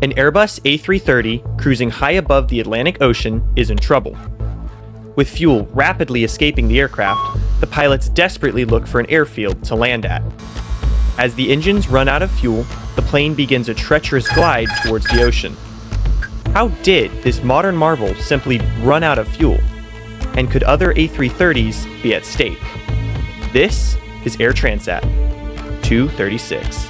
An Airbus A330 cruising high above the Atlantic Ocean is in trouble. With fuel rapidly escaping the aircraft, the pilots desperately look for an airfield to land at. As the engines run out of fuel, the plane begins a treacherous glide towards the ocean. How did this modern marvel simply run out of fuel? And could other A330s be at stake? This is Air Transat 236.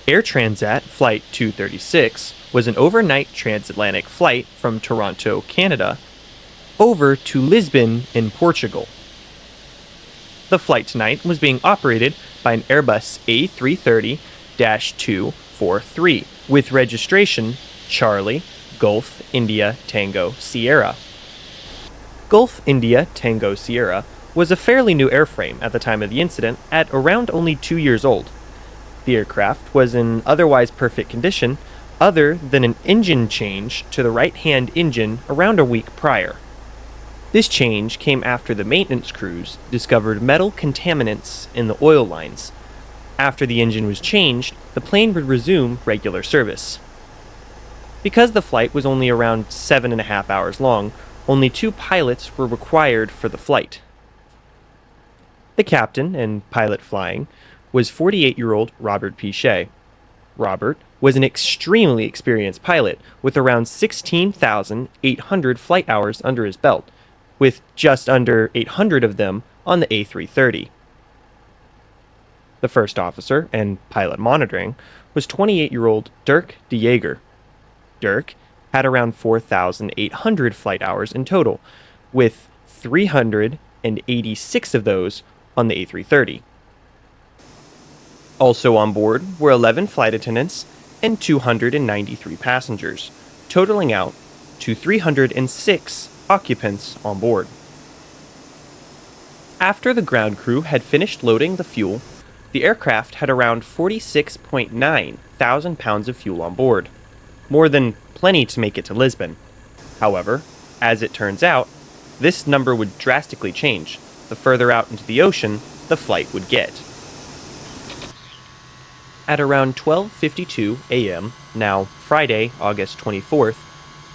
Air Transat Flight 236 was an overnight transatlantic flight from Toronto, Canada, over to Lisbon in Portugal. The flight tonight was being operated by an Airbus A330-243 with registration Charlie, Golf, India, Tango, Sierra. Golf, India, Tango, Sierra was a fairly new airframe at the time of the incident at around only 2 years old. The aircraft was in otherwise perfect condition, other than an engine change to the right-hand engine around a week prior. This change came after the maintenance crews discovered metal contaminants in the oil lines. After the engine was changed, the plane would resume regular service. Because the flight was only around 7.5 hours long, only 2 pilots were required for the flight. The captain and pilot flying was 48-year-old Robert Pichet. Robert was an extremely experienced pilot with around 16,800 flight hours under his belt, with just under 800 of them on the A330. The first officer and pilot monitoring was 28-year-old Dirk de Jager. Dirk had around 4,800 flight hours in total, with 386 of those on the A330. Also on board were 11 flight attendants and 293 passengers, totaling out to 306 occupants on board. After the ground crew had finished loading the fuel, the aircraft had around 46.9 thousand pounds of fuel on board, more than plenty to make it to Lisbon. However, as it turns out, this number would drastically change the further out into the ocean the flight would get. At around 12:52 a.m., now Friday, August 24th,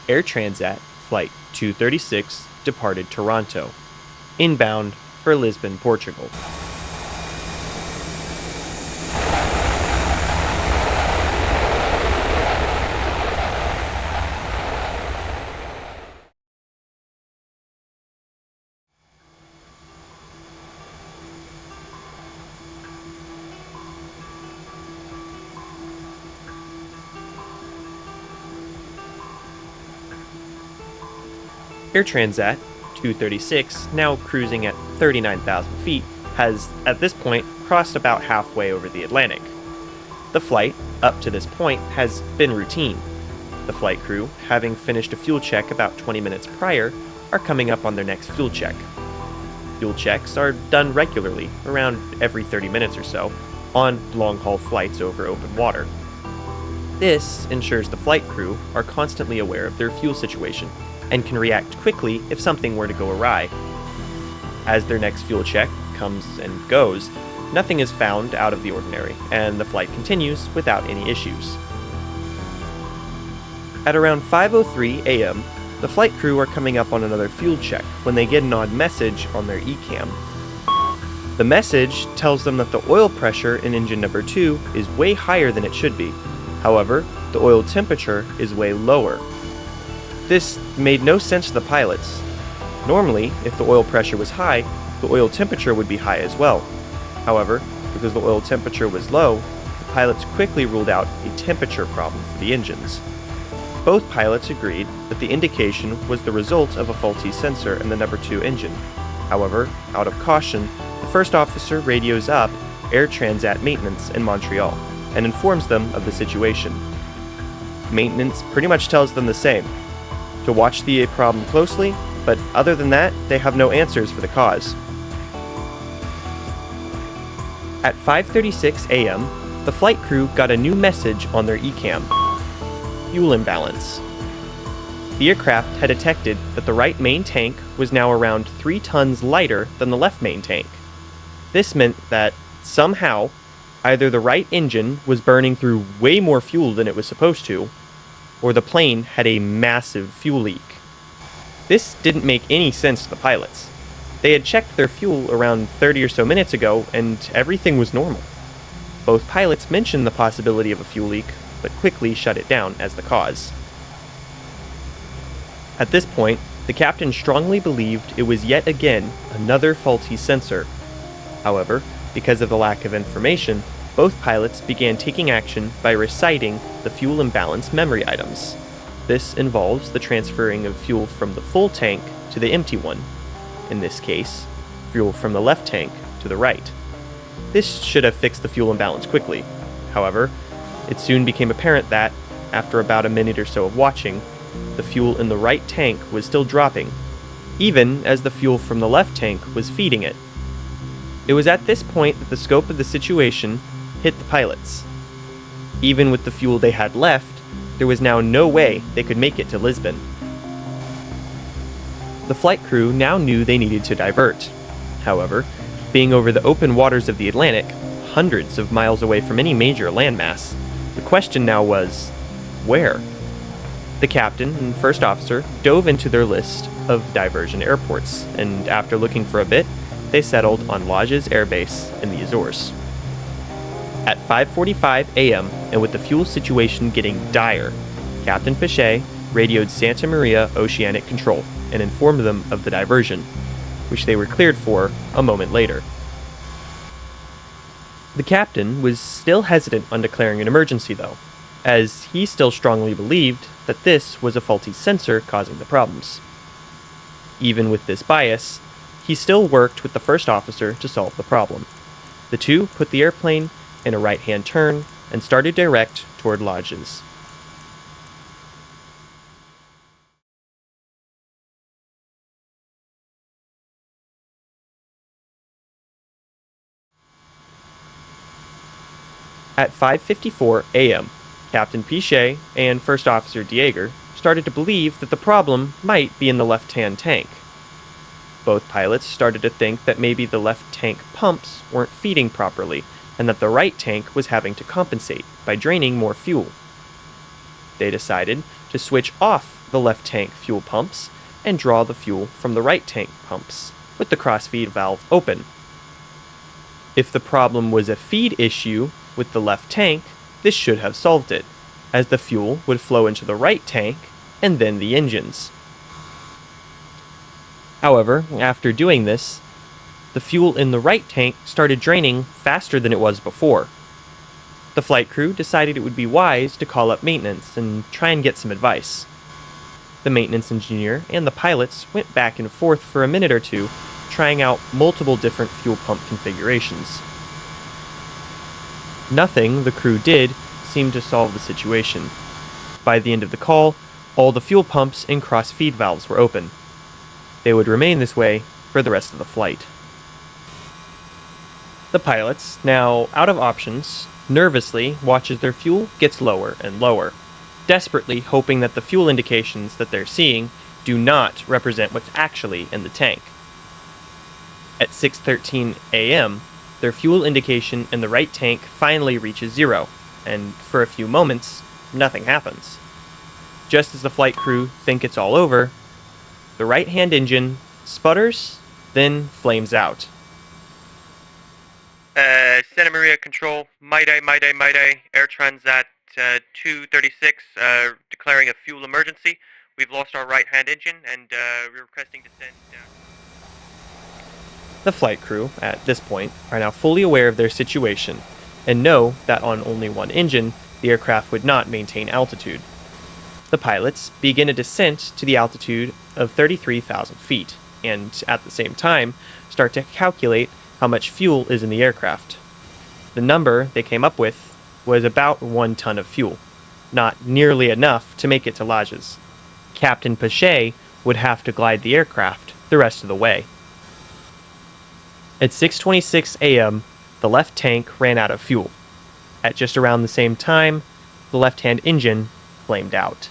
Air Transat Flight 236 departed Toronto, inbound for Lisbon, Portugal. Air Transat 236, now cruising at 39,000 feet, has, at this point, crossed about halfway over the Atlantic. The flight, up to this point, has been routine. The flight crew, having finished a fuel check about 20 minutes prior, are coming up on their next fuel check. Fuel checks are done regularly, around every 30 minutes or so, on long-haul flights over open water. This ensures the flight crew are constantly aware of their fuel situation and can react quickly if something were to go awry. As their next fuel check comes and goes, nothing is found out of the ordinary, and the flight continues without any issues. At around 5:03 a.m., the flight crew are coming up on another fuel check when they get an odd message on their ECAM. The message tells them that the oil pressure in engine number 2 is way higher than it should be. However, the oil temperature is way lower. This made no sense to the pilots. Normally, if the oil pressure was high, the the oil temperature would be high as well. However, because the oil temperature was low, the pilots quickly ruled out a temperature problem for the engines. Both pilots agreed that the indication was the result of a faulty sensor in the number 2 engine. However, out of caution, the first officer radios up Air Transat maintenance in Montreal and informs them of the situation. Maintenance pretty much tells them the same, to watch the problem closely, but other than that, they have no answers for the cause. At 5:36 a.m., the flight crew got a new message on their ECAM: fuel imbalance. The aircraft had detected that the right main tank was now around 3 tons lighter than the left main tank. This meant that, somehow, either the right engine was burning through way more fuel than it was supposed to, or the plane had a massive fuel leak. This didn't make any sense to the pilots. They had checked their fuel around 30 or so minutes ago, and everything was normal. Both pilots mentioned the possibility of a fuel leak, but quickly shut it down as the cause. At this point, the captain strongly believed it was yet again another faulty sensor. However, because of the lack of information, both pilots began taking action by reciting the fuel imbalance memory items. This involves the transferring of fuel from the full tank to the empty one. In this case, fuel from the left tank to the right. This should have fixed the fuel imbalance quickly. However, it soon became apparent that, after about a minute or so of watching, the fuel in the right tank was still dropping, even as the fuel from the left tank was feeding it. It was at this point that the scope of the situation hit the pilots. Even with the fuel they had left, there was now no way they could make it to Lisbon. The flight crew now knew they needed to divert. However, being over the open waters of the Atlantic, hundreds of miles away from any major landmass, the question now was, where? The captain and first officer dove into their list of diversion airports, and after looking for a bit, they settled on Lodge's Air Base in the Azores. At 5:45 a.m., and with the fuel situation getting dire, Captain Pichet radioed Santa Maria Oceanic Control and informed them of the diversion, which they were cleared for a moment later. The captain was still hesitant on declaring an emergency, though, as he still strongly believed that this was a faulty sensor causing the problems. Even with this bias, he still worked with the first officer to solve the problem. The two put the airplane in a right-hand turn and started direct toward Lodges. At 5:54 a.m., Captain Pichet and First Officer Dieger started to believe that the problem might be in the left-hand tank. Both pilots started to think that maybe the left tank pumps weren't feeding properly and that the right tank was having to compensate by draining more fuel. They decided to switch off the left tank fuel pumps and draw the fuel from the right tank pumps, with the cross-feed valve open. If the problem was a feed issue with the left tank, this should have solved it, as the fuel would flow into the right tank and then the engines. However, after doing this, the fuel in the right tank started draining faster than it was before. The flight crew decided it would be wise to call up maintenance and try and get some advice. The maintenance engineer and the pilots went back and forth for a minute or two, trying out multiple different fuel pump configurations. Nothing the crew did seemed to solve the situation. By the end of the call, all the fuel pumps and cross-feed valves were open. They would remain this way for the rest of the flight. The pilots, now out of options, nervously watch as their fuel gets lower and lower, desperately hoping that the fuel indications that they're seeing do not represent what's actually in the tank. At 6:13 a.m., their fuel indication in the right tank finally reaches zero, and for a few moments, nothing happens. Just as the flight crew think it's all over, the right-hand engine sputters, then flames out. Santa Maria Control, Mayday, Air Transat 236, declaring a fuel emergency. We've lost our right-hand engine, and we're requesting descent. The flight crew, at this point, are now fully aware of their situation and know that on only one engine, the aircraft would not maintain altitude. The pilots begin a descent to the altitude of 33,000 feet, and at the same time, start to calculate how much fuel is in the aircraft. The number they came up with was about 1 ton of fuel, not nearly enough to make it to Lajes. Captain Pache would have to glide the aircraft the rest of the way. At 6:26 a.m., the left tank ran out of fuel. At just around the same time, the left-hand engine flamed out.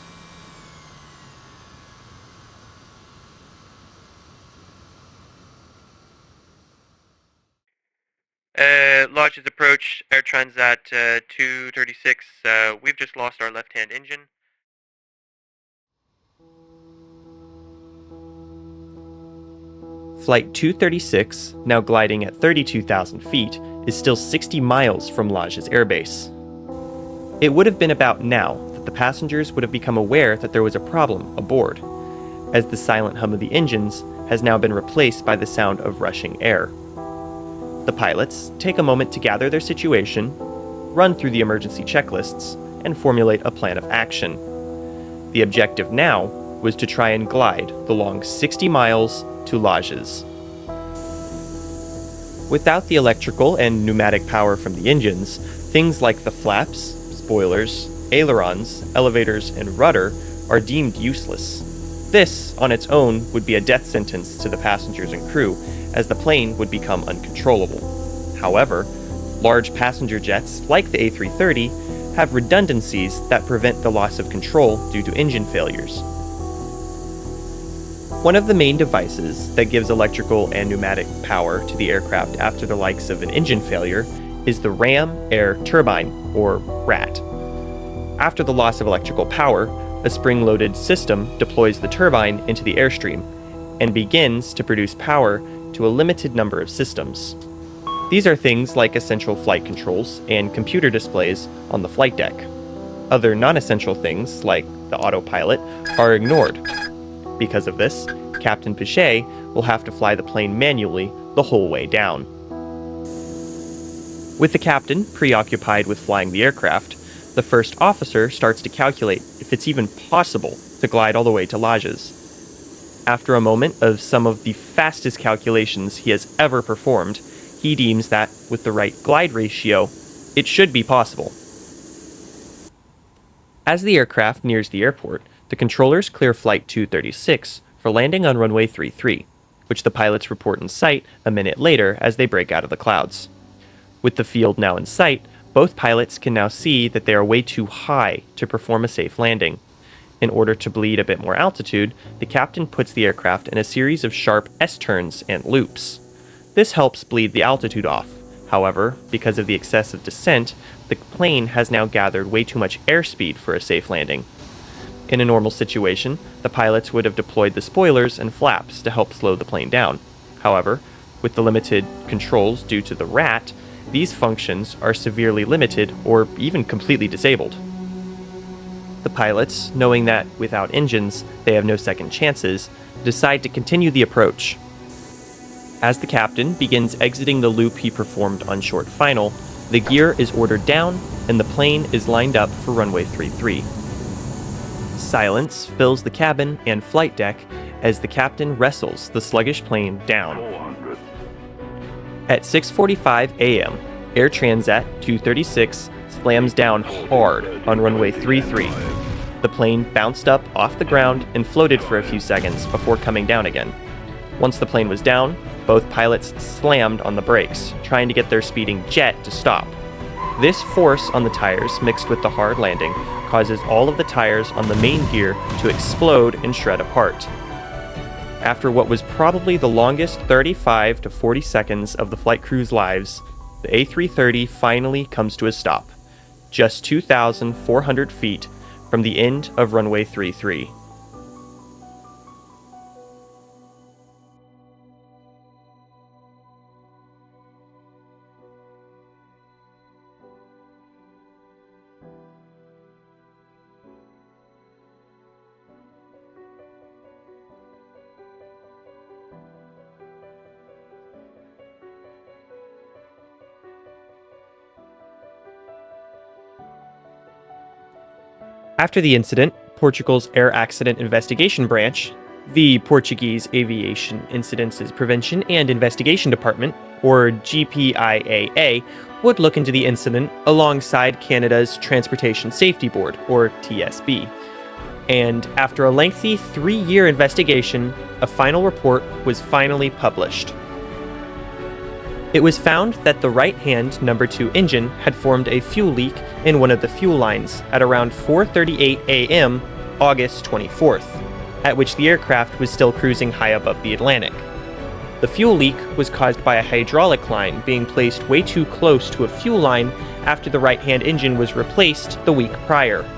Launches approach, Air Transat 236. We've just lost our left-hand engine. Flight 236, now gliding at 32,000 feet, is still 60 miles from Lajes airbase. It would have been about now that the passengers would have become aware that there was a problem aboard, as the silent hum of the engines has now been replaced by the sound of rushing air. The pilots take a moment to gather their situation, run through the emergency checklists, and formulate a plan of action. The objective now was to try and glide the long 60 miles to Lajes. Without the electrical and pneumatic power from the engines, things like the flaps, spoilers, ailerons, elevators, and rudder are deemed useless. This, on its own, would be a death sentence to the passengers and crew, as the plane would become uncontrollable. However, large passenger jets like the A330 have redundancies that prevent the loss of control due to engine failures. One of the main devices that gives electrical and pneumatic power to the aircraft after the likes of an engine failure is the ram air turbine, or RAT. After the loss of electrical power, a spring-loaded system deploys the turbine into the airstream and begins to produce power to a limited number of systems. These are things like essential flight controls and computer displays on the flight deck. Other non-essential things, like the autopilot, are ignored. Because of this, Captain Pache will have to fly the plane manually the whole way down. With the captain preoccupied with flying the aircraft, the first officer starts to calculate if it's even possible to glide all the way to Lajes. After a moment of some of the fastest calculations he has ever performed, he deems that, with the right glide ratio, it should be possible. As the aircraft nears the airport, the controllers clear Flight 236 for landing on runway 33, which the pilots report in sight a minute later as they break out of the clouds. With the field now in sight, both pilots can now see that they are way too high to perform a safe landing. In order to bleed a bit more altitude, the captain puts the aircraft in a series of sharp S-turns and loops. This helps bleed the altitude off. However, because of the excessive descent, the plane has now gathered way too much airspeed for a safe landing. In a normal situation, the pilots would have deployed the spoilers and flaps to help slow the plane down. However, with the limited controls due to the RAT, these functions are severely limited or even completely disabled. The pilots, knowing that without engines they have no second chances, decide to continue the approach. As the captain begins exiting the loop he performed on short final, the gear is ordered down and the plane is lined up for runway 33. Silence fills the cabin and flight deck as the captain wrestles the sluggish plane down. At 6:45 a.m., Air Transat 236 slams down hard on runway 33. The plane bounced up off the ground and floated for a few seconds before coming down again. Once the plane was down, both pilots slammed on the brakes, trying to get their speeding jet to stop. This force on the tires mixed with the hard landing causes all of the tires on the main gear to explode and shred apart. After what was probably the longest 35 to 40 seconds of the flight crew's lives, the A330 finally comes to a stop, just 2,400 feet from the end of runway 33. After the incident, Portugal's Air Accident Investigation Branch, the Portuguese Aviation Incidences Prevention and Investigation Department, or GPIAA, would look into the incident alongside Canada's Transportation Safety Board, or TSB. And after a lengthy 3-year investigation, a final report was finally published. It was found that the right-hand number 2 engine had formed a fuel leak in one of the fuel lines at around 4:38 a.m. August 24th, at which the aircraft was still cruising high above the Atlantic. The fuel leak was caused by a hydraulic line being placed way too close to a fuel line after the right-hand engine was replaced the week prior.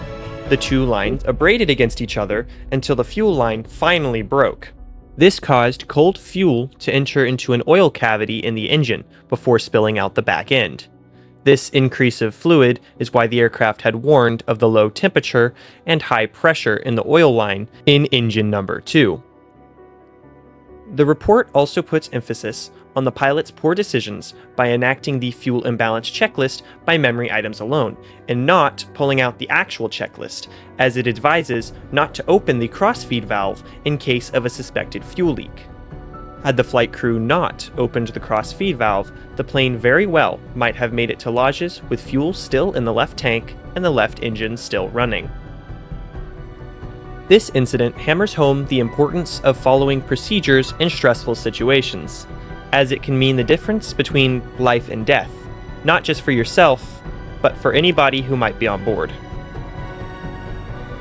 The two lines abraded against each other until the fuel line finally broke. This caused cold fuel to enter into an oil cavity in the engine before spilling out the back end. This increase of fluid is why the aircraft had warned of the low temperature and high pressure in the oil line in engine number 2. The report also puts emphasis on the pilot's poor decisions by enacting the fuel imbalance checklist by memory items alone, and not pulling out the actual checklist, as it advises not to open the crossfeed valve in case of a suspected fuel leak. Had the flight crew not opened the crossfeed valve, the plane very well might have made it to Lajes with fuel still in the left tank and the left engine still running. This incident hammers home the importance of following procedures in stressful situations, as it can mean the difference between life and death, not just for yourself, but for anybody who might be on board.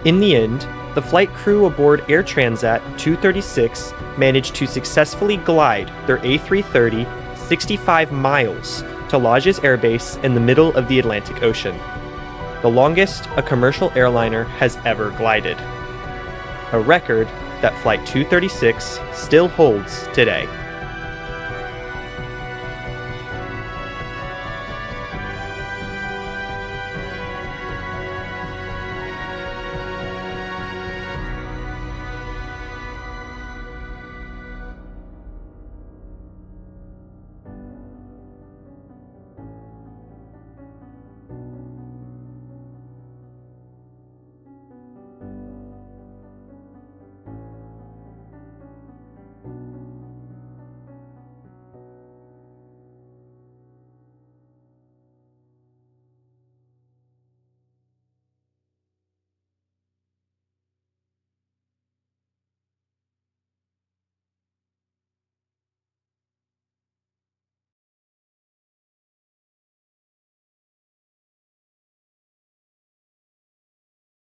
In the end, the flight crew aboard Air Transat 236 managed to successfully glide their A330 65 miles to Lajes Air Base in the middle of the Atlantic Ocean, the longest a commercial airliner has ever glided. A record that Flight 236 still holds today.